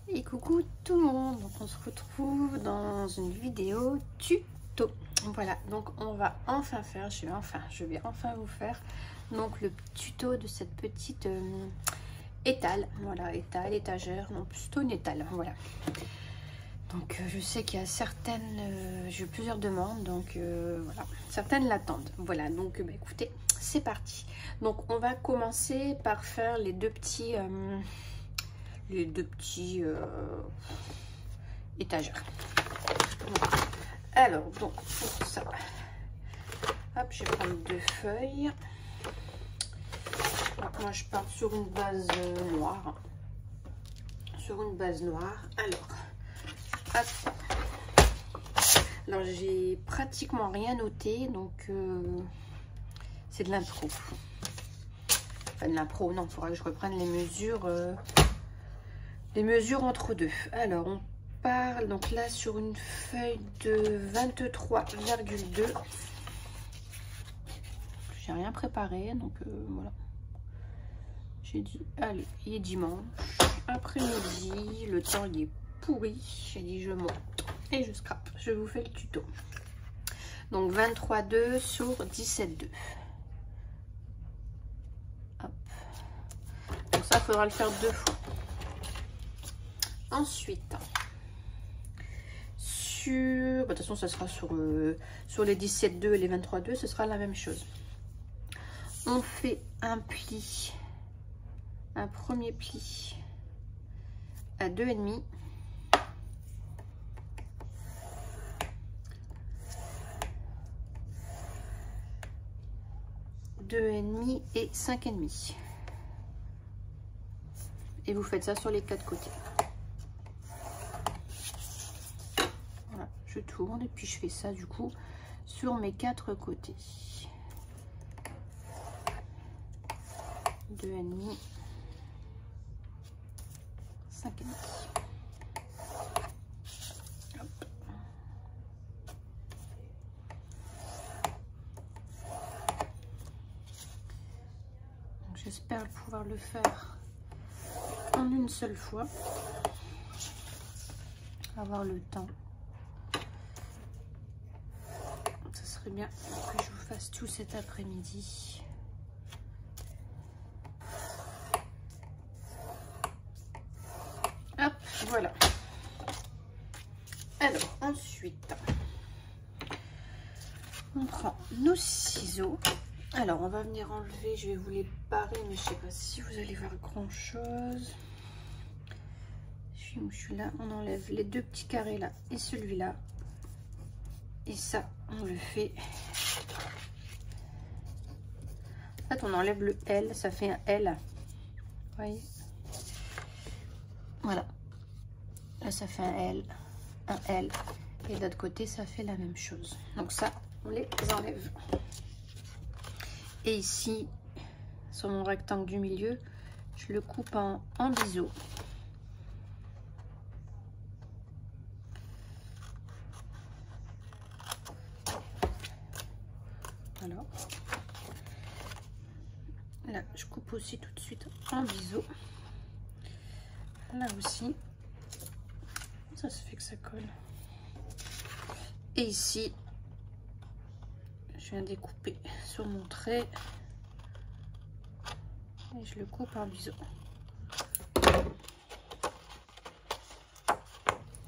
Et coucou tout le monde, donc on se retrouve dans une vidéo tuto. Voilà, donc on va enfin faire, je vais enfin vous faire donc le tuto de cette petite étale, voilà, étale, étagère, non plutôt une étale, voilà. Donc je sais qu'il y a certaines, j'ai eu plusieurs demandes, donc voilà, certaines l'attendent. Voilà, donc bah, écoutez, c'est parti. Donc on va commencer par faire les deux petits étagères. Alors donc pour ça, hop, je vais prendre deux feuilles. Donc, moi je pars sur une base noire, alors hop. Alors j'ai pratiquement rien noté, donc c'est de l'impro. Enfin de l'impro, non, il faudra que je reprenne les mesures entre deux. Alors on parle donc là sur une feuille de 23,2. J'ai rien préparé, donc voilà. J'ai dit allez, il est dimanche après-midi, le temps il est pourri. J'ai dit je monte et je scrape. Je vous fais le tuto. Donc 23,2 sur 17,2. Hop. Donc ça, il faudra le faire deux fois. Ensuite, de toute façon, ça sera sur les 17,2 et les 23,2, ce sera la même chose. On fait un pli, un premier pli à 2,5. Et 5,5. Et vous faites ça sur les quatre côtés. Voilà, je tourne et puis je fais ça du coup sur mes quatre côtés. 2,5, 5,5. J'espère pouvoir le faire en une seule fois. Avoir le temps. Ça serait bien que je vous fasse tout cet après-midi. Hop, voilà. Alors, ensuite, on prend nos ciseaux. Alors, on va venir enlever, je vais vous les parer, mais je sais pas si vous allez voir grand chose. Je suis là, on enlève les deux petits carrés là et celui-là. Et ça, on le fait. En fait, on enlève le L, ça fait un L. Vous voyez? Voilà. Là, ça fait un L. Et de l'autre côté, ça fait la même chose. Donc ça, on les enlève. Et ici, sur mon rectangle du milieu, je le coupe en biseau. Voilà. Là, je coupe aussi tout de suite en biseau. Là aussi, ça se fait que ça colle. Et ici, je viens découper sur mon trait et je le coupe en biseau.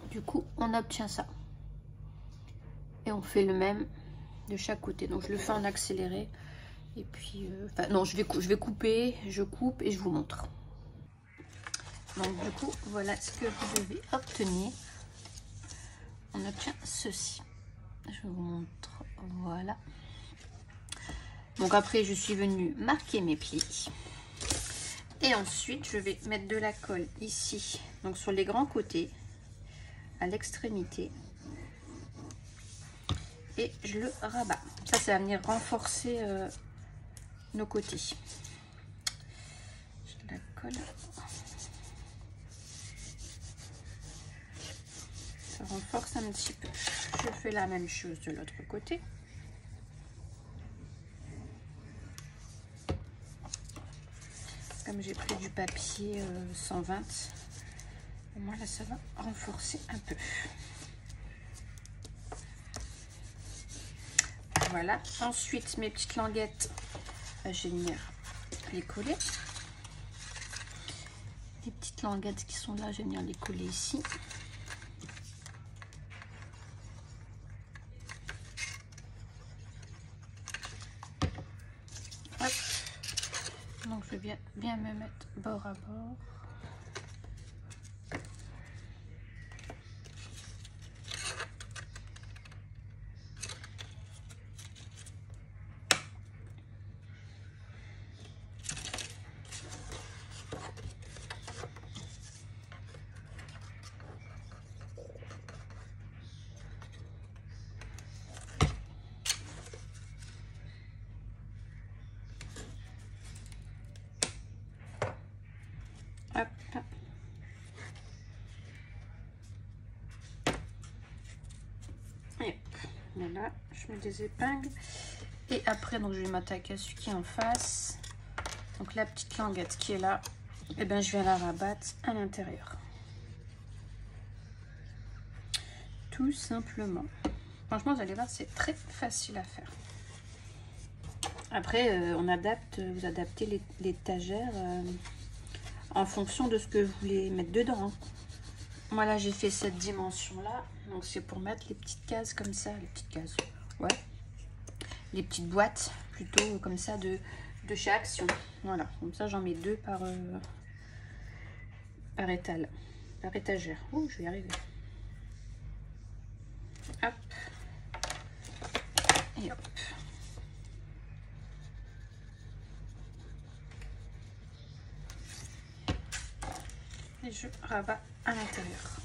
Du coup, on obtient ça. Et on fait le même de chaque côté. Donc, je le fais en accéléré. Et puis, enfin, non, je vais couper, je coupe et je vous montre. Donc, du coup, voilà ce que vous devez obtenir. On obtient ceci. Je vous montre. Voilà. Donc, après, je suis venue marquer mes plis. Et ensuite, je vais mettre de la colle ici, donc sur les grands côtés, à l'extrémité. Et je le rabats. Ça va venir renforcer nos côtés. Je la colle. Ça renforce un petit peu. Je fais la même chose de l'autre côté. Comme j'ai pris du papier 120, Au moins là, ça va renforcer un peu. Voilà. Ensuite, mes petites languettes, je vais venir les coller. Les petites languettes qui sont là, je vais venir les coller ici. Hop. Donc je vais bien me mettre bord à bord. Hop. Et voilà, je mets des épingles. Et après, donc je vais m'attaquer à celui qui est en face. Donc la petite languette qui est là, et ben je vais la rabattre à l'intérieur. Tout simplement. Franchement, vous allez voir, c'est très facile à faire. Après, on adapte, vous adaptez l'étagère en fonction de ce que vous voulez mettre dedans. Hein. Moi là, j'ai fait cette dimension-là. Donc c'est pour mettre les petites cases comme ça. Les petites cases, ouais. Les petites boîtes, plutôt comme ça, de chez Action. Voilà, comme ça j'en mets deux par étagère. Oh, je vais y arriver. Hop. Et hop. Et je rabats à l'intérieur.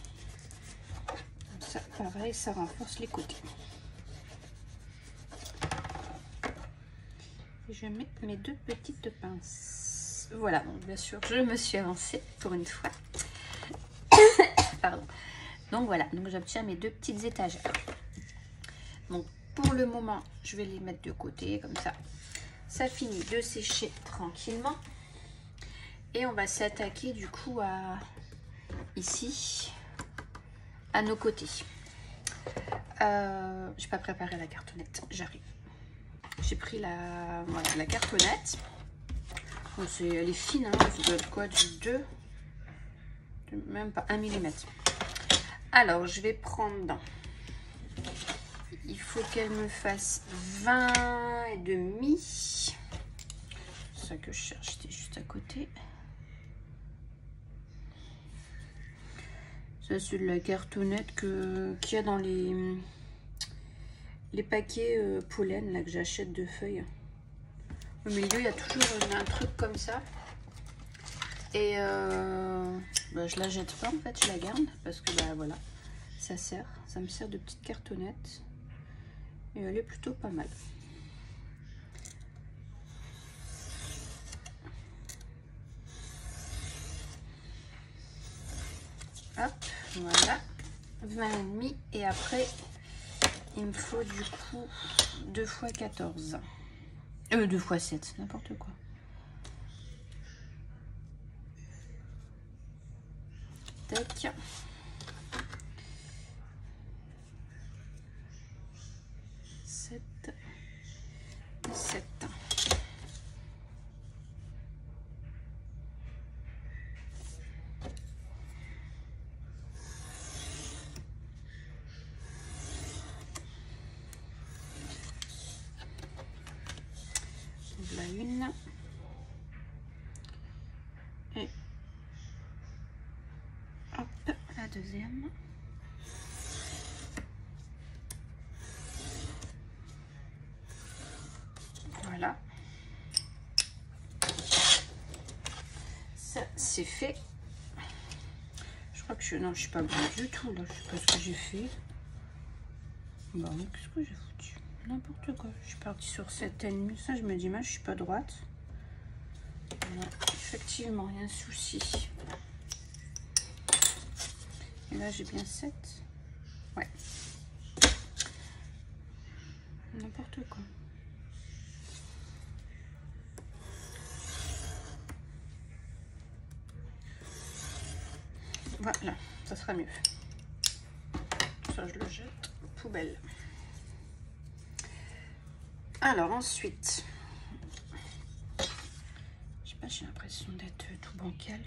Comme ça, pareil, ça renforce les côtés. Et je mets mes deux petites pinces. Voilà, donc bien sûr, je me suis avancée pour une fois. Pardon. Donc voilà, donc j'obtiens mes deux petites étagères. Donc pour le moment, je vais les mettre de côté, comme ça. Ça finit de sécher tranquillement. Et on va s'attaquer du coup à ici, à nos côtés. J'ai pas préparé la cartonnette, j'arrive. J'ai pris la cartonnette. Bon, elle est fine, hein, ça doit être quoi, du 2, même pas 1 mm. Alors, je vais prendre, il faut qu'elle me fasse 20 et demi. C'est ça que je cherche, c'était juste à côté. Ça, c'est de la cartonnette qu'il y a dans les paquets pollen là, que j'achète de feuilles. Au milieu, il y a toujours un truc comme ça. Et bah, je la jette pas en fait, je la garde parce que bah voilà, ça me sert de petite cartonnette. Et elle est plutôt pas mal. Hop, voilà, 20,5. Et après, il me faut du coup 2 x 14. 2 x 7, n'importe quoi. Tac. Sept. Voilà une. Et hop, la deuxième. Voilà. Ça, c'est fait. Je crois que je suis pas bonne du tout là. Je sais pas ce que j'ai fait. Bon, qu'est-ce que j'ai foutu? N'importe quoi. Je suis partie sur 7,5. Ça, je me dis, je suis pas droite. Voilà. Effectivement, il y a un souci. Et là, j'ai bien 7. Ouais. N'importe quoi. Voilà, ça sera mieux. Ça, je le jette. Poubelle. Alors ensuite, je sais pas, j'ai l'impression d'être tout bancal.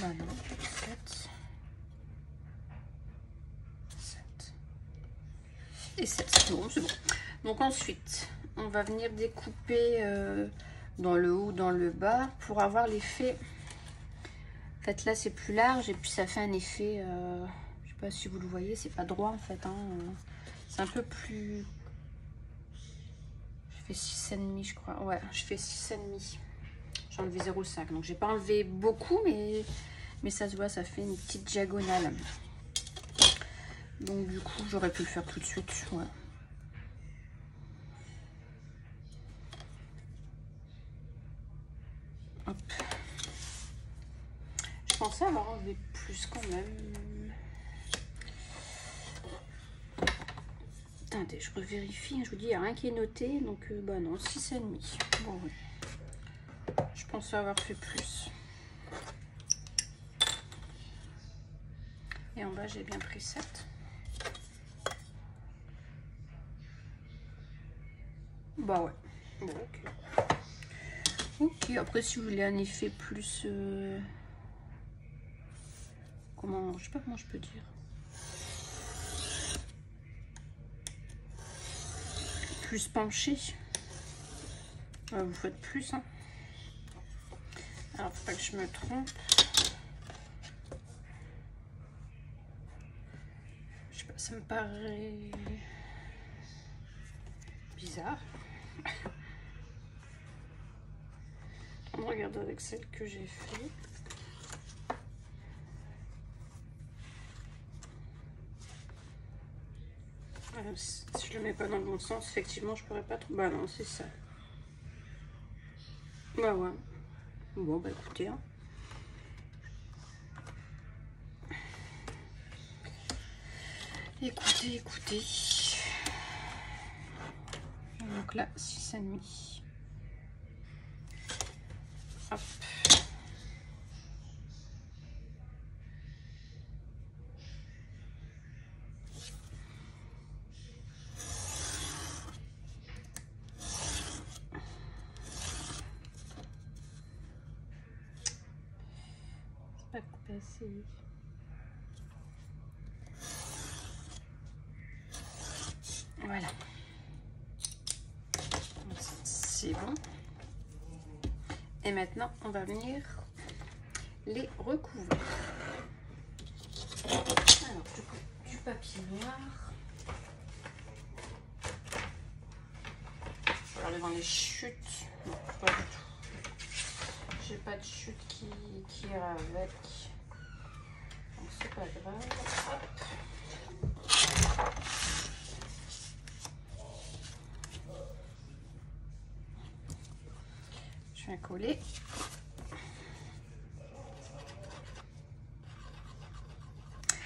Bah non, 7. 7. Et 7. Bon, c'est bon. Donc ensuite, on va venir découper dans le haut, dans le bas, pour avoir l'effet. En fait, là, c'est plus large et puis ça fait un effet, je sais pas si vous le voyez, c'est pas droit en fait. Hein, c'est un peu plus... Je fais 6,5, je crois. Ouais, je fais 6,5. J'ai enlevé 0,5. Donc, j'ai pas enlevé beaucoup, mais ça se voit, ça fait une petite diagonale. Donc, du coup, j'aurais pu le faire tout de suite. Ouais. Hop. Je pensais avoir enlevé plus quand même. Attendez, je revérifie. Je vous dis, il n'y a rien qui est noté. Donc, bah non, 6,5. Bon, oui. Je pensais avoir fait plus. Et en bas, j'ai bien pris 7. Bah ouais. Bon, ok. Ok, après, si vous voulez un effet plus... comment... Je sais pas comment je peux dire. Plus penché. Vous faites plus, hein. Alors, faut pas que je me trompe. Je sais pas, ça me paraît bizarre. On regarde avec celle que j'ai fait. Alors, si je le mets pas dans le bon sens, effectivement, je pourrais pas trop. Bah non, c'est ça. Bah ouais. Bon, bah écoutez, hein. Écoutez. Donc là, 6,5. Hop. C'est pas coupé assez. Voilà. C'est bon. Et maintenant, on va venir les recouvrir. Alors, du papier noir. Je vais regarder dans les chutes. Non, pas du tout. J'ai pas de chute qui ira avec. Donc, c'est pas grave. Hop. Je viens coller.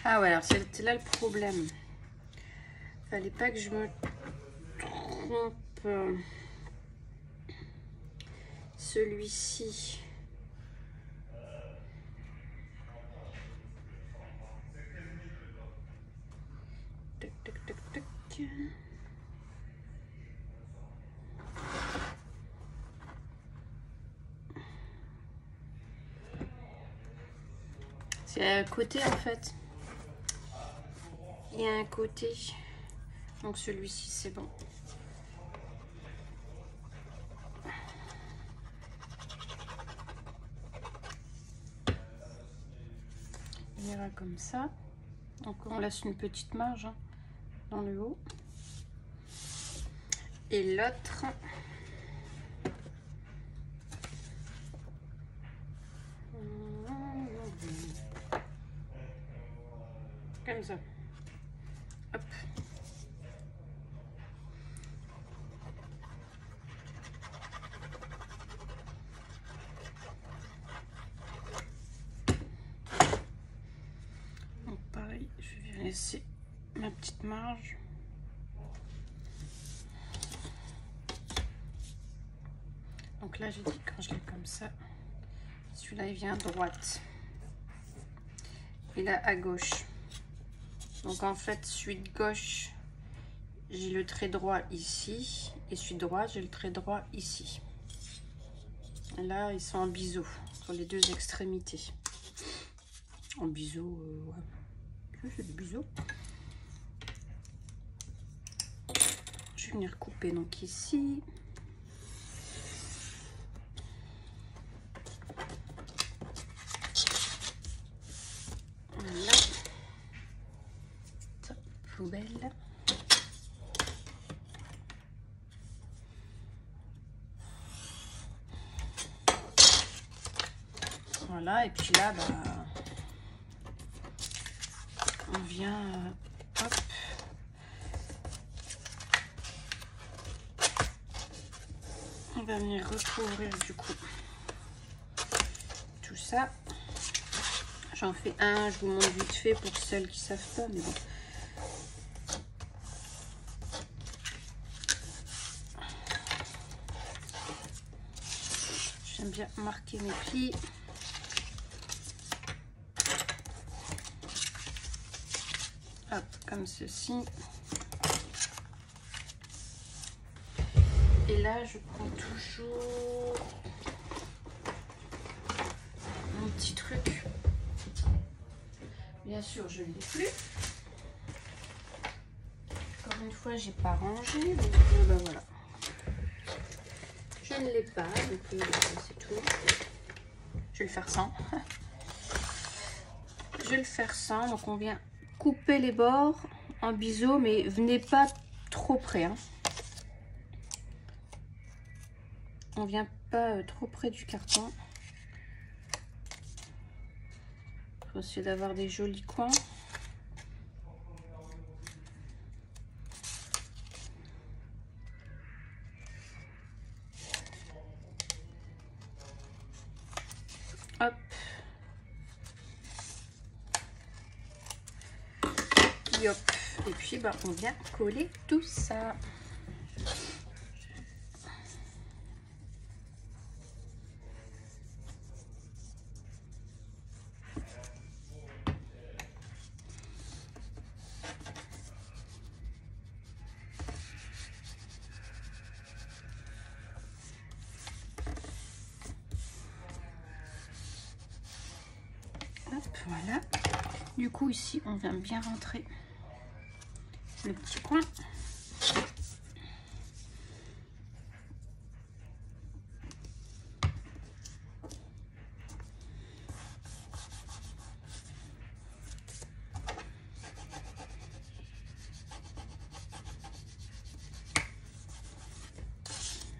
Ah ouais, alors c'était là le problème. Fallait pas que je me trompe. Celui-ci. Tac, tac, tac, tac. C'est à côté en fait. Il y a un côté. Donc celui-ci c'est bon. Il ira comme ça. Donc on laisse une petite marge hein, dans le haut. Et l'autre. Comme ça. Hop. Donc pareil, je vais laisser ma petite marge. Donc là j'ai dit quand je l'ai comme ça, celui-là il vient à droite. et là à gauche. Donc en fait, celui de gauche, j'ai le trait droit ici, et celui de droite, j'ai le trait droit ici. Et là, ils sont en biseau sur les deux extrémités. En biseau, ouais. C'est du biseau. Je vais venir couper donc ici. Voilà. Top, poubelle. Voilà, et puis là, bah, on vient, hop, on va venir recouvrir du coup tout ça. J'en fais un, je vous montre vite fait pour celles qui savent pas, mais bon. J'aime bien marquer mes plis. Hop, comme ceci. Et là, je prends toujours mon petit truc. Bien sûr, je ne l'ai plus. Encore une fois, j'ai pas rangé, donc ben voilà. Je ne l'ai pas, donc c'est tout. Je vais le faire sans. Je vais le faire sans, donc on vient couper les bords en biseau, mais venez pas trop près. Hein. On vient pas trop près du carton. Il faut essayer d'avoir des jolis coins. Hop. Yop. Et puis bah, on vient coller tout ça. Voilà, du coup ici on vient bien rentrer le petit coin.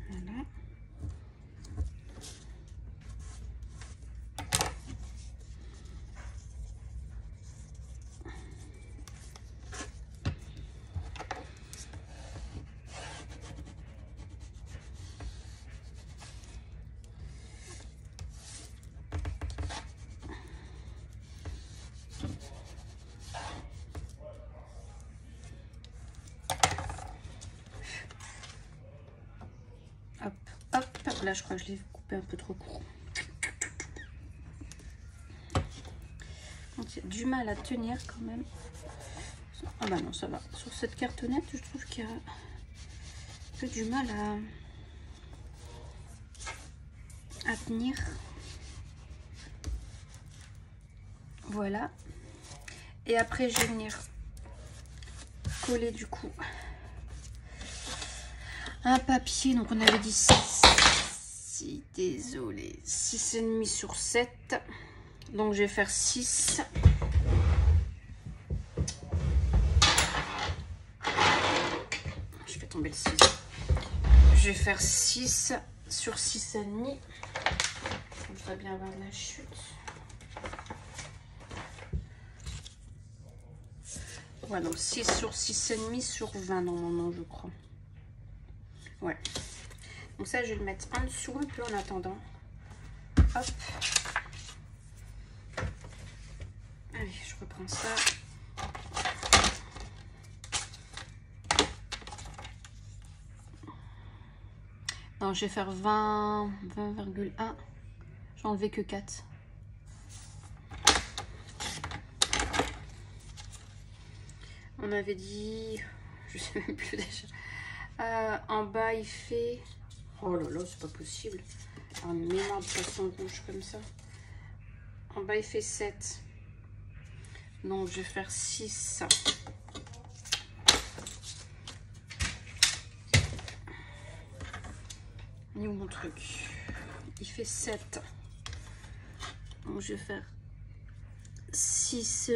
Voilà. Hop, hop, là je crois que je l'ai coupé un peu trop court. Donc, il y a du mal à tenir quand même. Ah bah non, ça va. Sur cette cartonnette, je trouve qu'il y a un peu du mal à tenir. Voilà. Et après, je vais venir coller du coup un papier. Donc on avait dit 6, désolé, 6,5 sur 7. Donc je vais faire 6. Je fais tomber le ciseau. Je vais faire 6 sur 6,5. On va bien avoir de la chute. Voilà, donc 6 sur 6,5 sur 20 normalement, je crois. Ouais. Donc ça, je vais le mettre en dessous un peu en attendant. Hop. Allez, je reprends ça. Non, je vais faire 20,1. J'ai enlevé que 4. On avait dit, je sais même plus déjà. En bas il fait, oh là là, c'est pas possible, un énorme poisson rouge comme ça. En bas il fait 7, donc je vais faire 6. Où mon truc? Il fait 7, donc je vais faire 6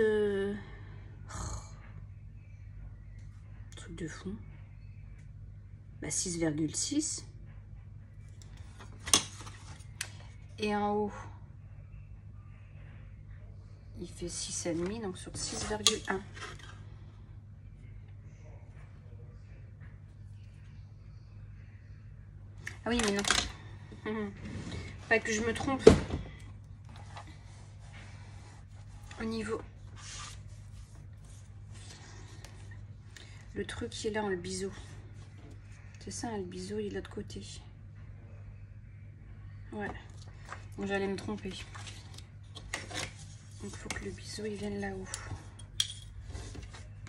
truc de fond, bah 6,6. Et en haut il fait 6,5, donc sur 6,1. Ah oui, mais non. Pas que je me trompe. Au niveau... Le truc qui est là, le biseau. C'est ça, le biseau, il est de l'autre côté. Ouais. Donc j'allais me tromper. Donc il faut que le biseau, il vienne là-haut.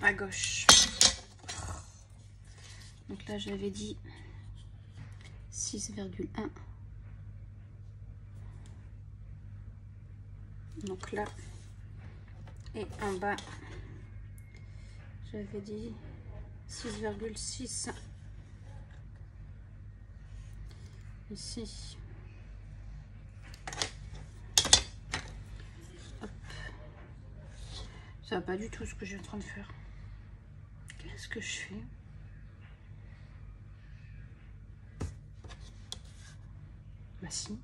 À gauche. Donc là, j'avais dit 6,1. Donc là, et en bas, j'avais dit 6,6. Ici. Hop. Ça va pas du tout ce que je suis en train de faire. Qu'est-ce que je fais? Bah si.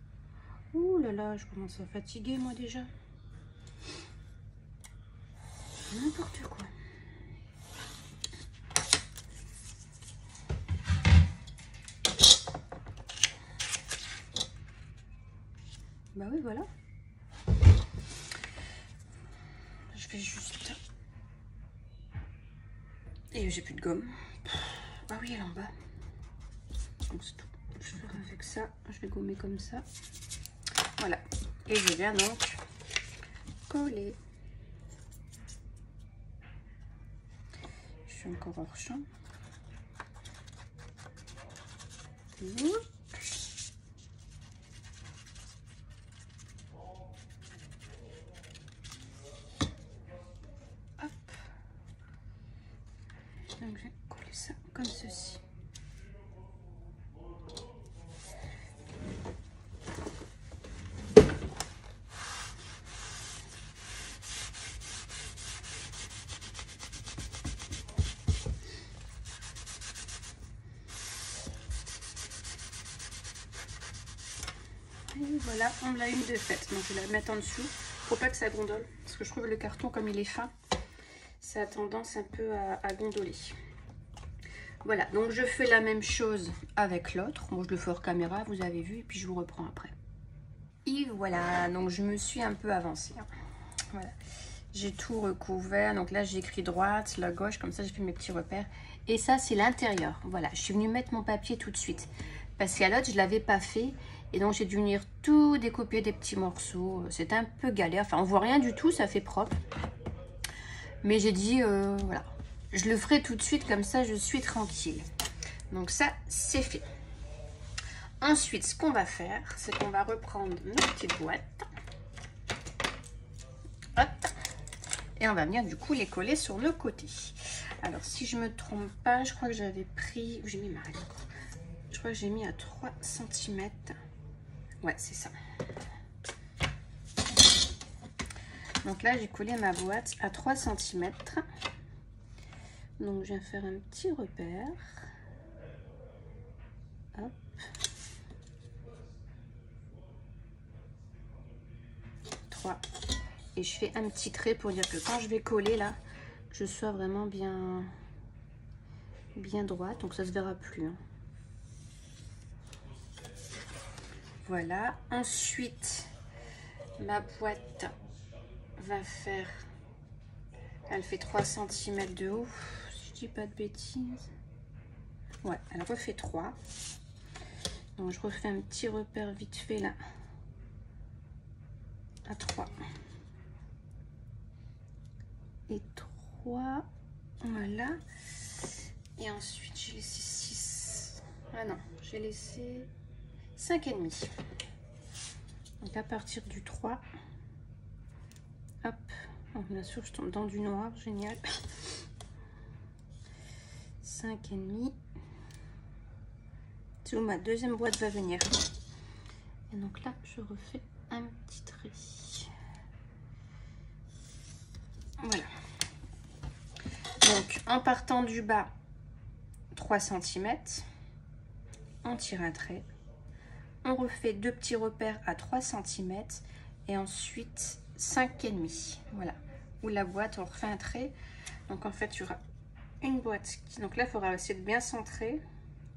Ouh là là, je commence à fatiguer moi déjà. N'importe quoi. Bah oui, voilà. Je fais juste... Et j'ai plus de gomme. Ah oui, elle est en bas. Donc c'est tout. Je vais faire avec ça. Je vais gommer comme ça. Voilà. Et je viens donc coller. Je suis encore hors champ. Hop. Donc je vais coller ça comme ceci. Et voilà, on l'a une de faite. Donc je vais la mettre en dessous. Faut pas que ça gondole. Parce que je trouve le carton, comme il est fin, ça a tendance un peu à gondoler. Voilà, donc je fais la même chose avec l'autre. Bon, je le fais hors caméra, vous avez vu, et puis je vous reprends après. Et voilà, donc je me suis un peu avancée. Voilà, j'ai tout recouvert. Donc là, j'ai écrit droite, la gauche, comme ça, j'ai fait mes petits repères. Et ça, c'est l'intérieur. Voilà, je suis venue mettre mon papier tout de suite. Parce qu'à l'autre, je ne l'avais pas fait. Et donc, j'ai dû venir tout découper des petits morceaux. C'est un peu galère. Enfin, on voit rien du tout, ça fait propre. Mais j'ai dit, voilà, je le ferai tout de suite, comme ça, je suis tranquille. Donc ça, c'est fait. Ensuite, ce qu'on va faire, c'est qu'on va reprendre nos petites boîtes. Hop. Et on va venir, du coup, les coller sur le côté. Alors, si je me trompe pas, je crois que j'avais pris... J'ai mis ma règle. Je crois que j'ai mis à 3 cm. Ouais, c'est ça. Donc là, j'ai collé ma boîte à 3 cm. Donc, je viens faire un petit repère. Hop. Et je fais un petit trait pour dire que quand je vais coller là, que je sois vraiment bien droite. Donc ça se verra plus. Hein. Voilà. Ensuite, ma boîte va faire... Elle fait 3 cm de haut. Si je dis pas de bêtises. Ouais, elle refait 3. Donc je refais un petit repère vite fait là. À 3. Et 3. Voilà. Et ensuite, j'ai laissé 6. Ah non, j'ai laissé 5,5. Donc à partir du 3, hop, oh, bien sûr je tombe dans du noir, génial. 5,5. C'est où ma deuxième boîte va venir. Et donc là, je refais un petit trait. Voilà. Donc en partant du bas, 3 cm, on tire un trait. On refait 2 petits repères à 3 cm et ensuite 5,5. Voilà. Où la boîte, on refait un trait. Donc en fait, il y aura une boîte qui... Donc là, il faudra essayer de bien centrer.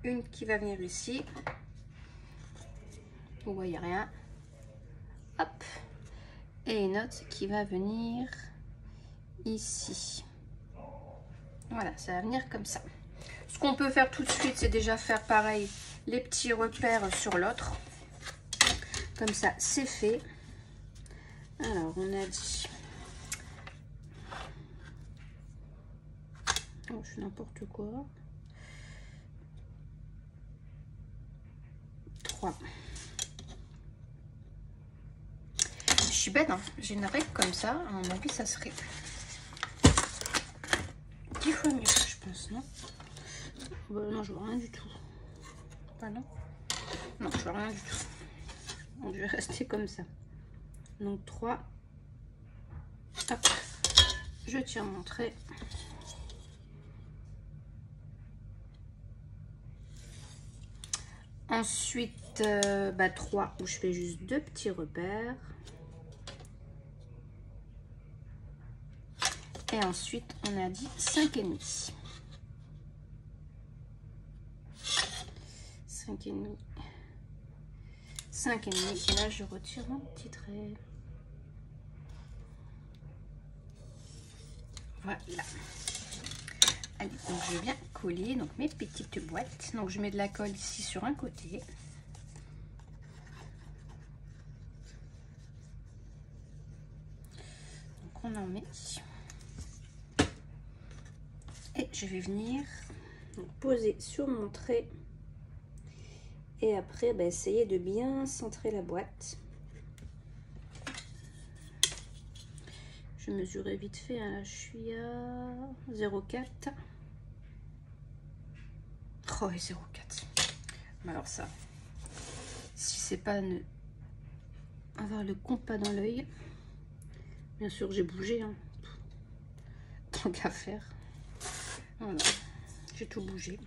Une qui va venir ici. Vous voyez rien. Hop. Et une autre qui va venir ici. Voilà, ça va venir comme ça. Ce qu'on peut faire tout de suite, c'est déjà faire pareil, les petits repères sur l'autre. Comme ça, c'est fait. Alors, on a dit... Oh, je fais n'importe quoi. 3. Je suis bête, hein. J'ai une règle comme ça. À mon avis, ça serait 10 fois mieux, je pense, non? Bah, non, je vois rien du tout. Pas non? Non, je vois rien du tout. Donc, je vais rester comme ça. Donc 3. Hop. Je tire mon trait. Ensuite, 3 où je fais juste 2 petits repères. Et ensuite, on a dit 5,5. 5,5. 5,5. Et là, je retire mon petit trait. Voilà. Allez, donc je viens coller donc mes petites boîtes. Donc je mets de la colle ici sur un côté. Donc on en met. Et je vais venir poser sur mon trait. Et après, essayer de bien centrer la boîte. Je mesurais vite fait, hein, là je suis à 0,4. Oh, et 0,4. Alors ça, si c'est pas avoir le compas dans l'œil, bien sûr j'ai bougé, hein. Tant qu'à faire. Voilà, j'ai tout bougé.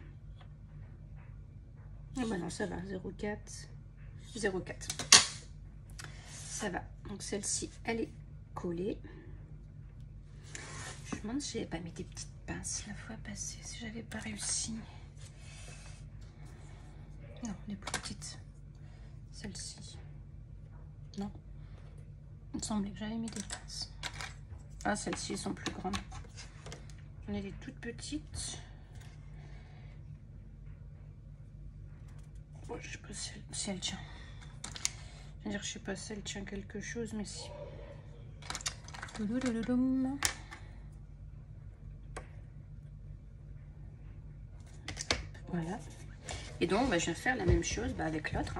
Ah bah non, ça va, 0,4. 0,4. Ça va. Donc celle-ci, elle est collée. Je me demande si j'avais pas mis des petites pinces la fois passée, si j'avais pas réussi. Non, les plus petites. Celle-ci. Non. Il me semblait que j'avais mis des pinces. Ah, celles-ci sont plus grandes. J'en ai des toutes petites. Oh, je sais pas si elle tient. Je veux dire, je sais pas si elle tient quelque chose, mais si. Voilà. Et donc, je vais faire la même chose avec l'autre.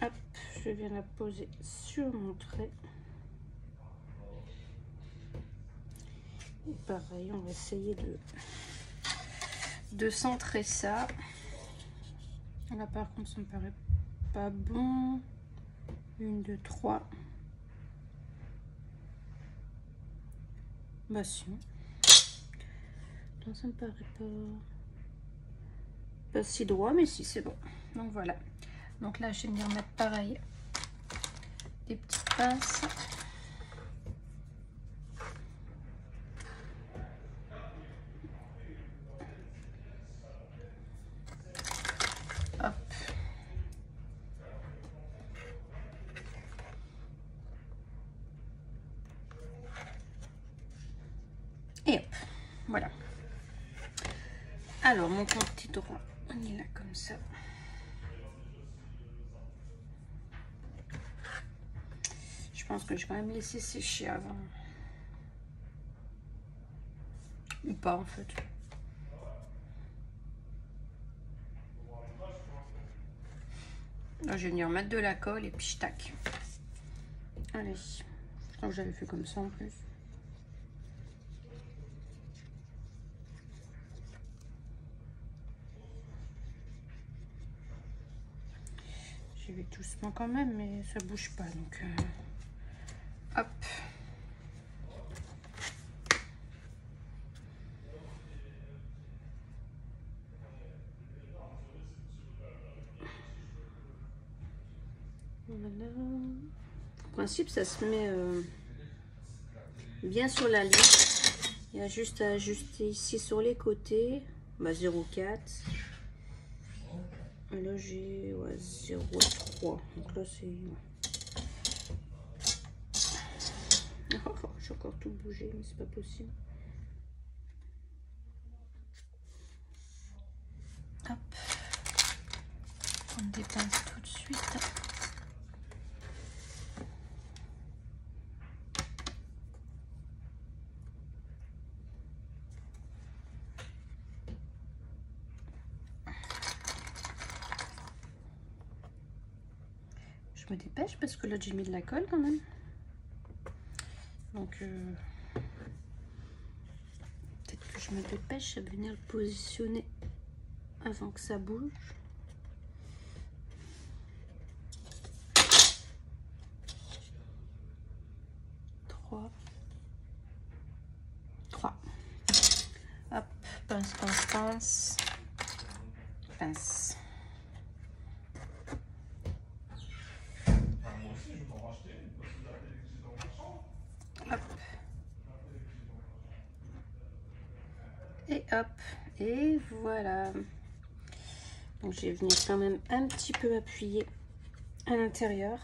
Hop, je viens la poser sur mon trait. Et pareil, on va essayer de centrer ça. Là, par contre, ça me paraît pas bon. 1, 2, 3. Bah si. Là, ça me paraît pas si droit, mais si, c'est bon. Donc voilà. Donc là, je vais venir mettre pareil des petites pinces. Hop. Et hop. Voilà. Alors, mon petit droit On est là comme ça. Je pense que je vais quand même laisser sécher avant. Ou pas en fait. Là, je vais venir mettre de la colle et puis tac. Allez. Je crois que j'avais fait comme ça en plus. J'y vais doucement quand même, mais ça bouge pas. Donc, hop. Voilà. En principe, ça se met bien sur la ligne. Il y a juste à ajuster ici sur les côtés. Bah, 0,4. Et là, j'ai 0,3. Donc là, c'est... Oh, j'ai encore tout bougé, mais c'est pas possible. Hop. On dépince tout de suite. Je me dépêche parce que là j'ai mis de la colle quand même. Donc peut-être que je me dépêche à venir le positionner avant que ça bouge. Trois. Hop, pince, pince, pince. Pince. Hop. Et hop. Et voilà. Donc je vais venir quand même un petit peu appuyer à l'intérieur.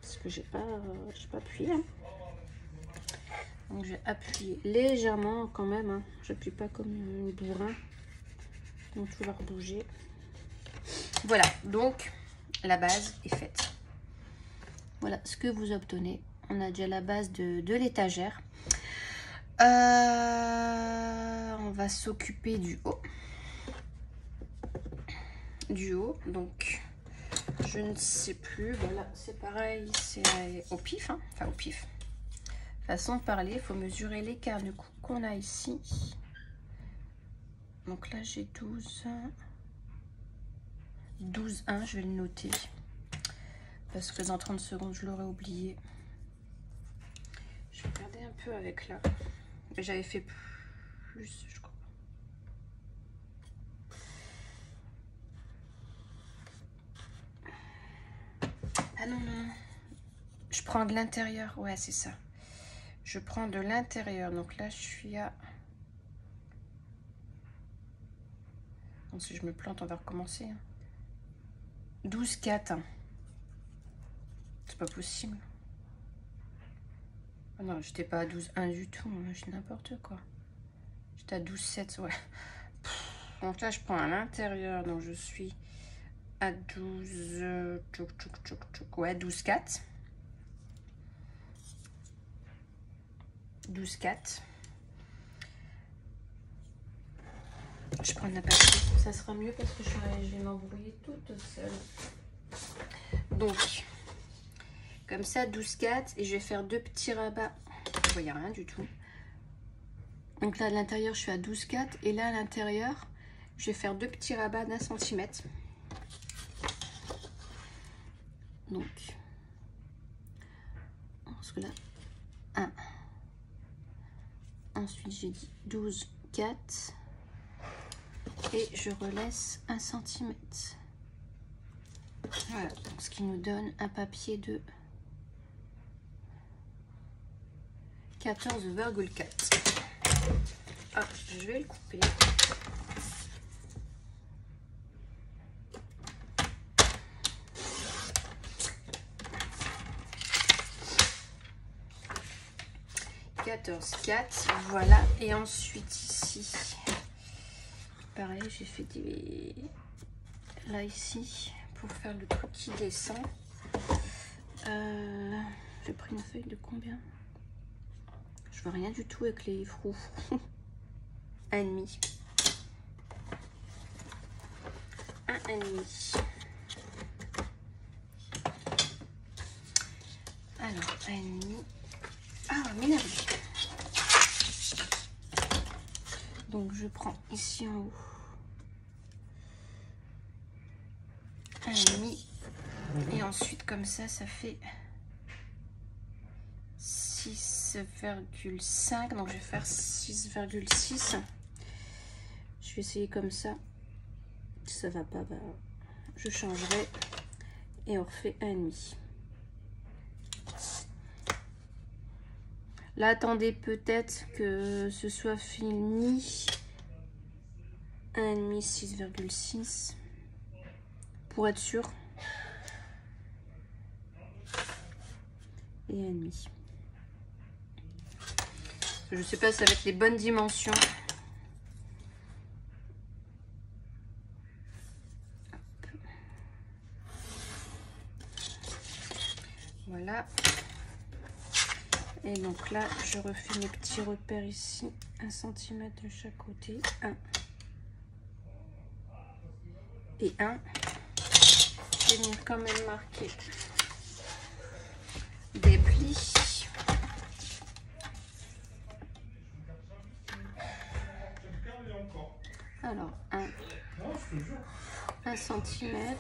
Parce que j'ai pas appuyé. Hein. Donc je vais appuyer légèrement quand même. Hein. J'appuie pas comme une bourrin. Donc tout va rebouger. Voilà, donc la base est faite. Voilà ce que vous obtenez. On a déjà la base de l'étagère. On va s'occuper du haut. Donc je ne sais plus. Voilà, c'est pareil, c'est au pif. Hein. Enfin au pif. Façon de parler, il faut mesurer l'écart de coupe qu'on a ici. Donc là j'ai 12,1, je vais le noter. Parce que dans 30 secondes, je l'aurais oublié. Je vais regarder un peu avec là. J'avais fait plus, je crois. Ah non, non. Je prends de l'intérieur. Ouais, c'est ça. Je prends de l'intérieur. Donc là, je suis à... Donc si je me plante, on va recommencer. 12,4. Hein. C'est pas possible. Oh non, j'étais pas à 12,1 du tout. J'ai n'importe quoi. J'étais à 12,7. Ouais. Donc là, je prends à l'intérieur. Donc je suis à 12... Ouais, 12,4. 12,4. Je prends la papier, ça sera mieux parce que je vais m'embrouiller toute seule. Donc, comme ça, 12,4 et je vais faire 2 petits rabats. Vous voyez rien du tout. Donc là, à l'intérieur, je suis à 12,4 et là, à l'intérieur, je vais faire 2 petits rabats d'1 centimètre. Donc, parce que là, 1. Ensuite, j'ai dit 12,4. Et je relaisse 1 cm. Voilà, donc ce qui nous donne un papier de 14,4. Hop, je vais le couper. « 14,4 » voilà. Et ensuite ici... pareil, j'ai fait des... Là, ici, pour faire le truc qui descend. J'ai pris une feuille de combien? Je vois rien du tout avec les froufrous. 1,5. 1,5. Alors, 1,5. Ah, m'énerve. Donc, je prends ici en haut 1,5. Et ensuite, comme ça fait 6,5. Donc, je vais faire 6,6. Je vais essayer comme ça. Si ça va pas, bah, je changerai. Et on refait 1,5. Là, attendez peut-être que ce soit fini. 1,5, 6,6. Pour être sûr. Et 1,5. Je sais pas si ça va être les bonnes dimensions. Voilà. Et donc là, je refais mes petits repères ici. 1 cm de chaque côté. 1 et 1. Je vais venir quand même marquer des plis. Alors, 1 cm.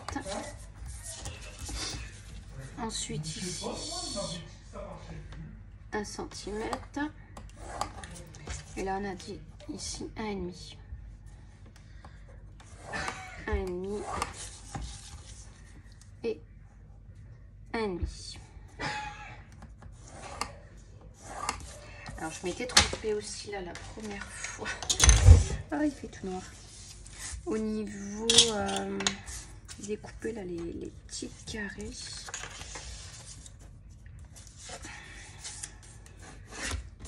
Ensuite, ici, 1 cm. Et là, on a dit ici 1,5. 1,5 et 1,5. Alors, je m'étais trompée aussi là la première fois. Ah, il fait tout noir. Au niveau découper là les petits carrés.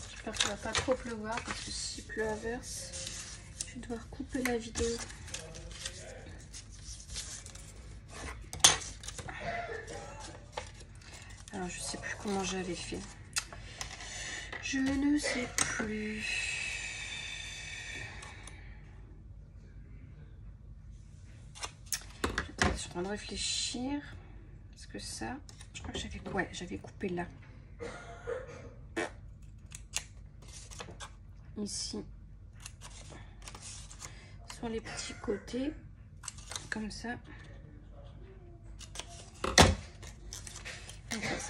J'espère qu'il ne va pas trop pleuvoir parce que s'il pleut à verse, je vais devoir couper la vidéo. Alors, je sais plus comment j'avais fait. Je ne sais plus. Je suis en train de réfléchir. Parce que ça, je crois que j'avais coupé là. Ici. Sur les petits côtés. Comme ça.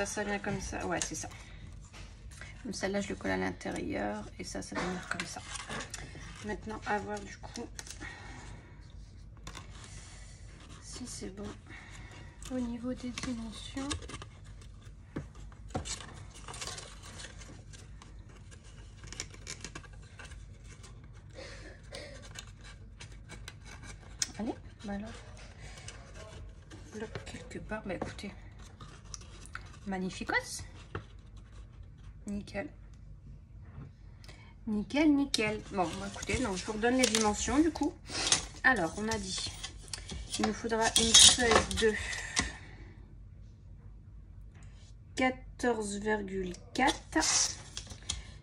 Ça vient comme ça. Ouais, c'est ça. Comme ça, là, je le colle à l'intérieur. Et ça va venir comme ça. Maintenant, à voir du coup si c'est bon. Au niveau des dimensions. Allez, bah alors. Bloc quelque part. Bah écoutez. Magnificos. Nickel. Nickel, nickel. Bon, bah écoutez, donc je vous redonne les dimensions du coup. Alors, on a dit, il nous faudra une feuille de 14,4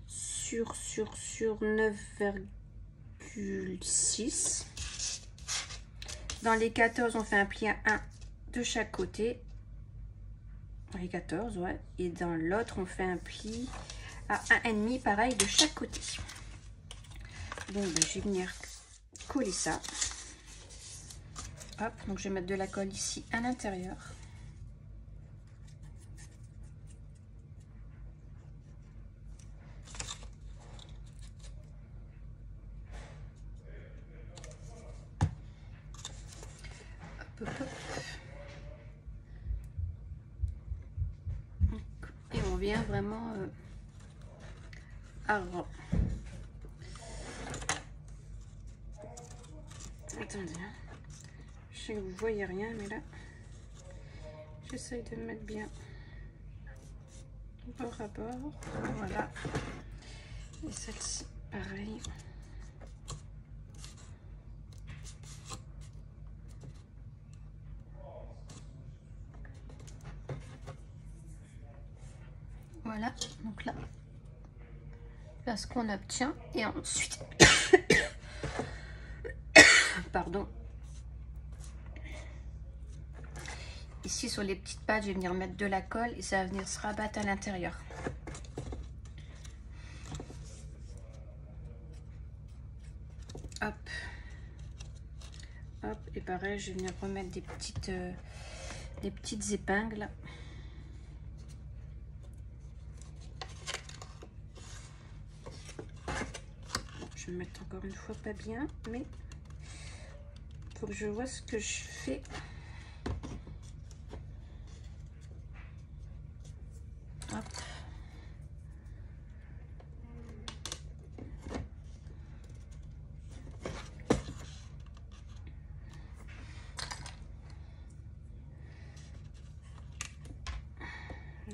sur 9,6. Dans les 14, on fait un pli à 1 de chaque côté. Dans les 14, ouais. Et dans l'autre, on fait un pli à 1,5, pareil, de chaque côté. Donc, ben, je vais venir coller ça. Hop, donc je vais mettre de la colle ici à l'intérieur. Hop, hop, hop. Et on vient vraiment à rond. Attendez, je sais que vous voyez rien, mais là, j'essaye de me mettre bien bord à bord. Voilà. Et celle-ci, pareil. Voilà, donc là ce qu'on obtient. Et ensuite pardon, ici sur les petites pattes je vais venir mettre de la colle et ça va venir se rabattre à l'intérieur. Hop hop, et pareil je vais venir remettre des petites épingles. Je vais me mettre encore une fois pas bien, mais faut que je vois ce que je fais. Hop.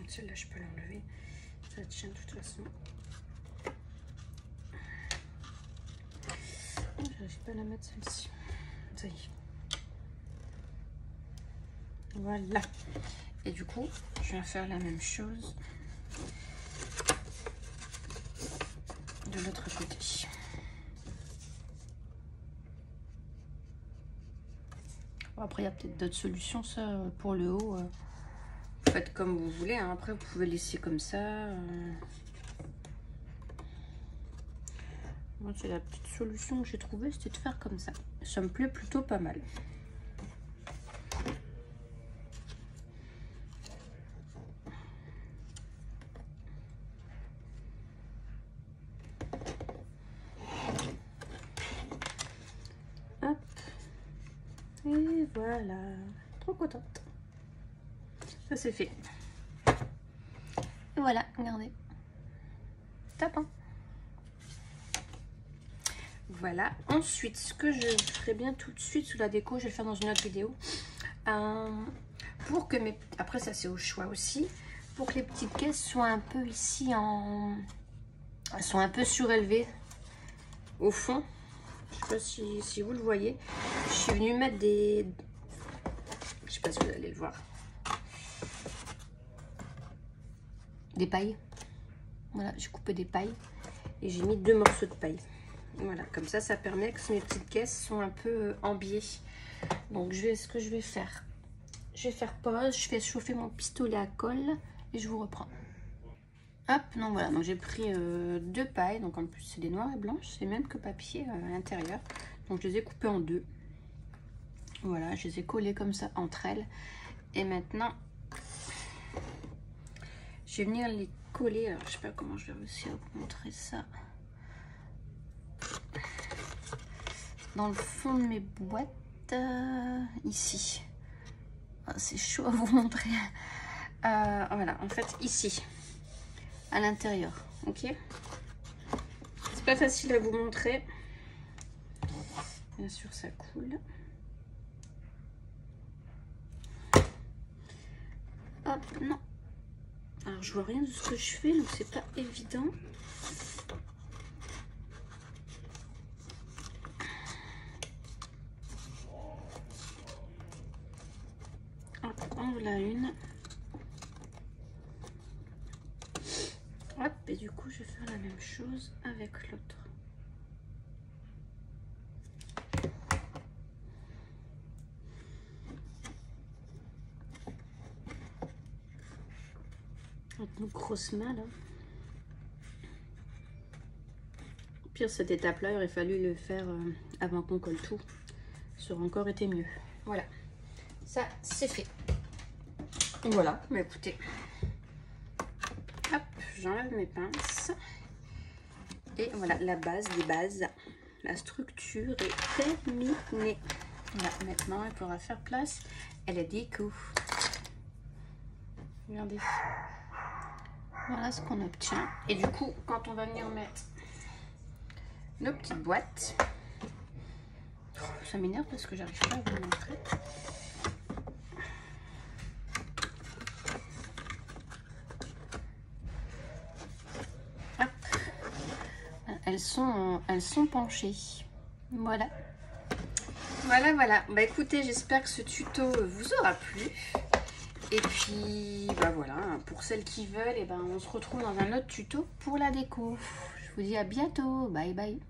Celle-là je peux l'enlever, ça tient de toute façon. J'arrive pas à la mettre celle-ci. Ça y est. Voilà. Et du coup, je vais faire la même chose de l'autre côté. Bon, après, il y a peut-être d'autres solutions, ça, pour le haut. Vous faites comme vous voulez. Hein. Après, vous pouvez laisser comme ça. Moi, c'est la petite solution que j'ai trouvée, c'était de faire comme ça. Ça me plaît plutôt pas mal. Hop. Et voilà. Trop contente. Ça, c'est fait. Et voilà, regardez. Top, hein. Voilà, ensuite ce que je ferai bien tout de suite sous la déco, je vais le faire dans une autre vidéo, pour que mes, après ça c'est au choix aussi, pour que les petites caisses soient un peu ici elles sont un peu surélevées au fond. Je sais pas si vous le voyez, je suis venue mettre des, je sais pas si vous allez le voir, des pailles. Voilà, j'ai coupé des pailles et j'ai mis 2 morceaux de paille. Voilà, comme ça, ça permet que mes petites caisses sont un peu en biais. Donc, ce que je vais faire, je vais faire pause, je fais chauffer mon pistolet à colle et je vous reprends. Hop, donc voilà, donc j'ai pris 2 pailles, donc en plus c'est des noires et blanches, c'est même que papier à l'intérieur. Donc je les ai coupées en 2. Voilà, je les ai collées comme ça entre elles. Et maintenant, je vais venir les coller. Alors je sais pas comment je vais réussir à vous montrer ça. Dans le fond de mes boîtes, ici. Ah, c'est chaud à vous montrer. Voilà, en fait, ici, à l'intérieur, ok. C'est pas facile à vous montrer. Bien sûr, ça coule. Hop, non. Alors, je vois rien de ce que je fais, donc c'est pas évident. En voilà une. Hop, et du coup je vais faire la même chose avec l'autre. Avec nos grosses mains là. Au pire, cette étape là, il aurait fallu le faire avant qu'on colle tout. Ça aurait encore été mieux. Voilà, ça c'est fait. Voilà, mais écoutez, hop, j'enlève mes pinces. Et voilà, la base des bases, la structure est terminée. Voilà, maintenant, il faudra faire place à la déco. Regardez. Voilà ce qu'on obtient. Et du coup, quand on va venir mettre nos petites boîtes, ça m'énerve parce que j'arrive pas à vous montrer. Elles sont penchées. Voilà. Voilà. Bah écoutez, j'espère que ce tuto vous aura plu. Et puis, bah voilà, pour celles qui veulent, et ben on se retrouve dans un autre tuto pour la déco. Je vous dis à bientôt. Bye bye.